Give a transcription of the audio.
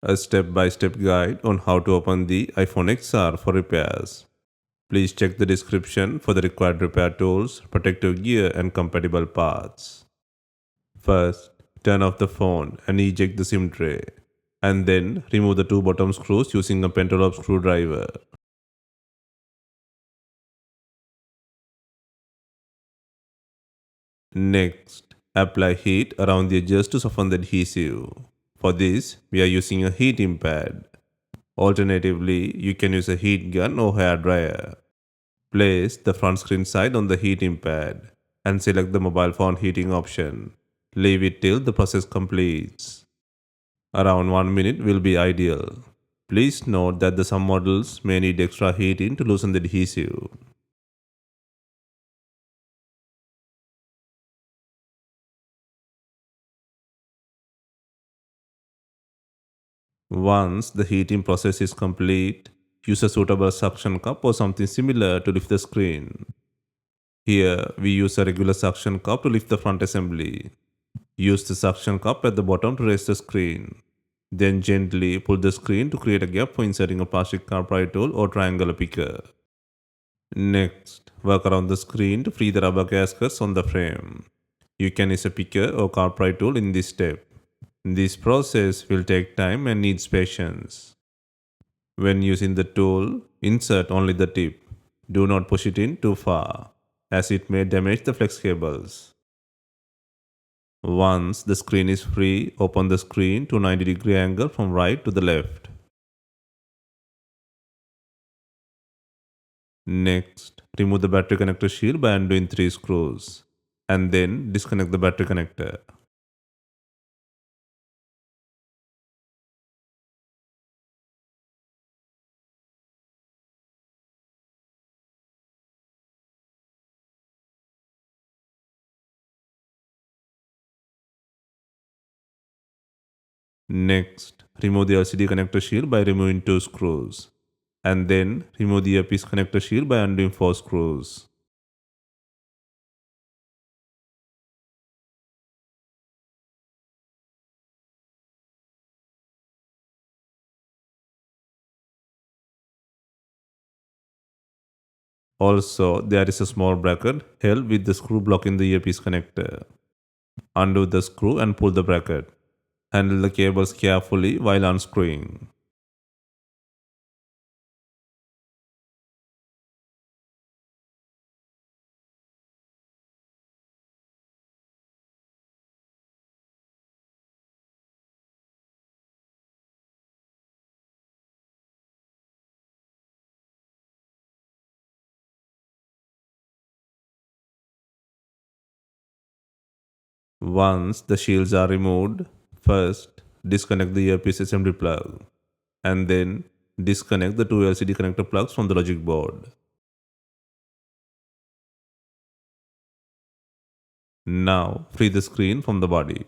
A step-by-step guide on how to open the iPhone XR for repairs. Please check the description for the required repair tools, protective gear and compatible parts. First, turn off the phone and eject the SIM tray. And then remove the two bottom screws using a pentalobe screwdriver. Next, apply heat around the edges to soften the adhesive. For this, we are using a heating pad. Alternatively, you can use a heat gun or hair dryer. Place the front screen side on the heating pad and select the mobile phone heating option. Leave it till the process completes. Around 1 minute will be ideal. Please note that some models may need extra heating to loosen the adhesive. Once the heating process is complete, use a suitable suction cup or something similar to lift the screen. Here, we use a regular suction cup to lift the front assembly. Use the suction cup at the bottom to raise the screen. Then gently pull the screen to create a gap for inserting a plastic car pry tool or triangular picker. Next, work around the screen to free the rubber gaskets on the frame. You can use a picker or car pry tool in this step. This process will take time and needs patience. When using the tool, insert only the tip. Do not push it in too far, as it may damage the flex cables. Once the screen is free, open the screen to 90-degree angle from right to the left. Next, remove the battery connector shield by undoing 3 screws, and then disconnect the battery connector. Next, remove the LCD connector shield by removing 2 screws, and then remove the earpiece connector shield by undoing 4 screws. Also, there is a small bracket held with the screw blocking the earpiece connector. Undo the screw and pull the bracket. Handle the cables carefully while unscrewing. Once the shields are removed, first disconnect the earpiece assembly plug, and then disconnect the 2 LCD connector plugs from the logic board. Now free the screen from the body.